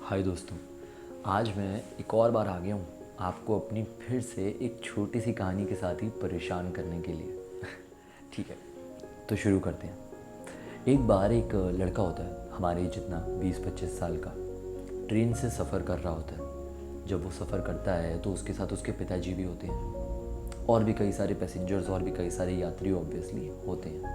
हाय दोस्तों, आज मैं एक और बार आ गया हूँ आपको अपनी फिर से एक छोटी सी कहानी के साथ ही परेशान करने के लिए। ठीक है, तो शुरू करते हैं। एक बार एक लड़का होता है हमारे जितना 20-25 साल का, ट्रेन से सफ़र कर रहा होता है। जब वो सफ़र करता है तो उसके साथ उसके पिताजी भी होते हैं और भी कई सारे पैसेंजर्स और भी कई सारे यात्री ऑब्वियसली होते हैं।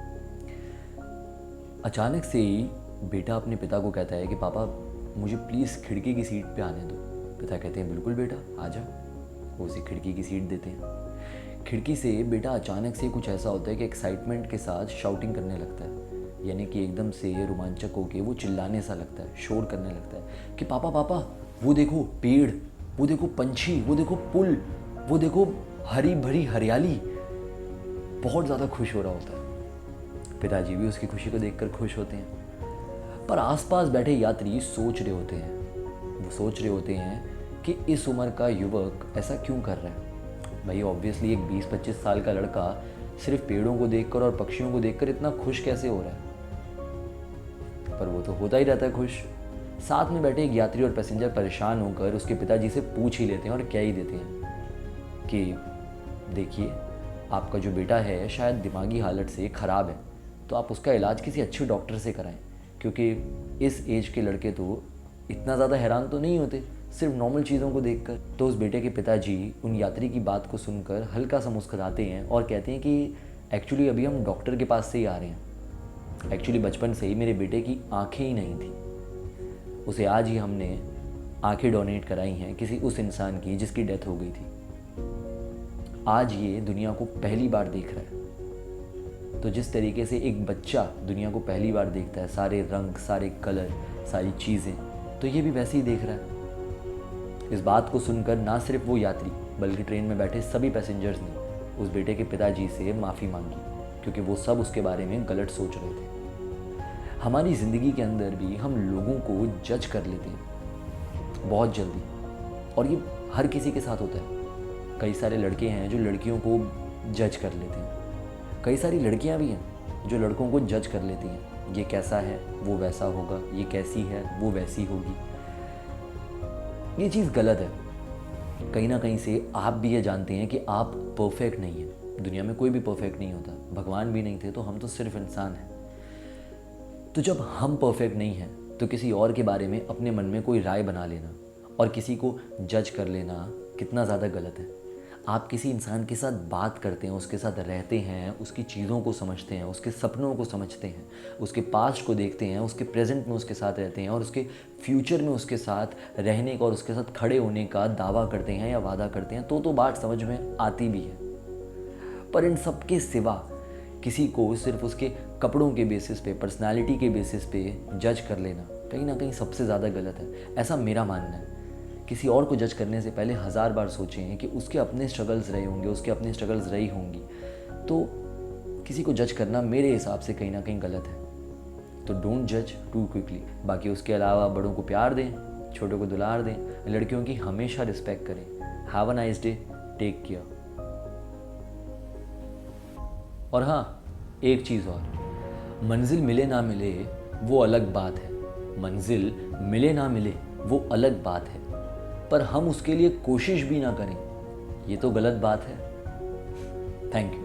अचानक से ही बेटा अपने पिता को कहता है कि पापा मुझे प्लीज़ खिड़की की सीट पे आने दो। पिता कहते हैं बिल्कुल बेटा आ जा। वो उसे खिड़की की सीट देते हैं। खिड़की से बेटा अचानक से कुछ ऐसा होता है कि एक्साइटमेंट के साथ शाउटिंग करने लगता है, यानी कि एकदम से रोमांचक होकर वो चिल्लाने सा लगता है, शोर करने लगता है कि पापा पापा वो देखो पेड़, वो देखो पंछी, वो देखो पुल, वो देखो हरी भरी हरियाली। बहुत ज़्यादा खुश हो रहा होता है। पिताजी भी उसकी खुशी को देखकर खुश होते हैं, पर आसपास बैठे यात्री सोच रहे होते हैं। वो सोच रहे होते हैं कि इस उम्र का युवक ऐसा क्यों कर रहा है। भाई ऑब्वियसली एक 20-25 साल का लड़का सिर्फ पेड़ों को देखकर और पक्षियों को देखकर इतना खुश कैसे हो रहा है। पर वो तो होता ही रहता है खुश। साथ में बैठे एक यात्री और पैसेंजर परेशान होकर उसके पिताजी से पूछ ही लेते हैं और कह ही देते हैं कि देखिए आपका जो बेटा है शायद दिमागी हालत से ख़राब है, तो आप उसका इलाज किसी अच्छे डॉक्टर से कराएं, क्योंकि इस एज के लड़के तो इतना ज़्यादा हैरान तो नहीं होते सिर्फ नॉर्मल चीज़ों को देखकर। तो उस बेटे के पिताजी उन यात्री की बात को सुनकर हल्का सा मुस्कुराते हैं और कहते हैं कि एक्चुअली अभी हम डॉक्टर के पास से ही आ रहे हैं। एक्चुअली बचपन से ही मेरे बेटे की आंखें ही नहीं थी, उसे आज ही हमने आंखें डोनेट कराई हैं किसी उस इंसान की जिसकी डेथ हो गई थी। आज ये दुनिया को पहली बार देख रहा है। तो जिस तरीके से एक बच्चा दुनिया को पहली बार देखता है, सारे रंग, सारे कलर, सारी चीज़ें, तो ये भी वैसे ही देख रहा है। इस बात को सुनकर ना सिर्फ वो यात्री बल्कि ट्रेन में बैठे सभी पैसेंजर्स ने उस बेटे के पिताजी से माफ़ी मांगी, क्योंकि वो सब उसके बारे में गलत सोच रहे थे। हमारी ज़िंदगी के अंदर भी हम लोगों को जज कर लेते हैं बहुत जल्दी, और ये हर किसी के साथ होता है। कई सारे लड़के हैं जो लड़कियों को जज कर लेते हैं, कई सारी लड़कियां भी हैं जो लड़कों को जज कर लेती हैं। ये कैसा है वो वैसा होगा, ये कैसी है वो वैसी होगी। ये चीज़ गलत है। कहीं ना कहीं से आप भी ये जानते हैं कि आप परफेक्ट नहीं हैं। दुनिया में कोई भी परफेक्ट नहीं होता, भगवान भी नहीं थे तो हम तो सिर्फ इंसान हैं। तो जब हम परफेक्ट नहीं हैं तो किसी और के बारे में अपने मन में कोई राय बना लेना और किसी को जज कर लेना कितना ज़्यादा गलत है। आप किसी इंसान के साथ बात करते हैं, उसके साथ रहते हैं, उसकी चीज़ों को समझते हैं, उसके सपनों को समझते हैं, उसके पास्ट को देखते हैं, उसके प्रेजेंट में उसके साथ रहते हैं और उसके फ्यूचर में उसके साथ रहने का और उसके साथ खड़े होने का दावा करते हैं या वादा करते हैं, तो बात समझ में आती भी है। पर इन सब के सिवा किसी को सिर्फ उसके कपड़ों के बेसिस पे, पर्सनैलिटी के बेसिस पे जज कर लेना कहीं ना कहीं सबसे ज़्यादा गलत है, ऐसा मेरा मानना है। किसी और को जज करने से पहले 1000 बार सोचें कि उसके अपने स्ट्रगल्स रहे होंगे, उसके अपने स्ट्रगल्स रही होंगी। तो किसी को जज करना मेरे हिसाब से कहीं ना कहीं गलत है। तो डोंट जज टू क्विकली। बाकी उसके अलावा बड़ों को प्यार दें, छोटों को दुलार दें, लड़कियों की हमेशा रिस्पेक्ट करें। Have a nice day, take care. और हाँ, एक चीज़ और, मंजिल मिले ना मिले वो अलग बात है। मंजिल मिले ना मिले वो अलग बात है, पर हम उसके लिए कोशिश भी ना करें, ये तो गलत बात है। Thank you.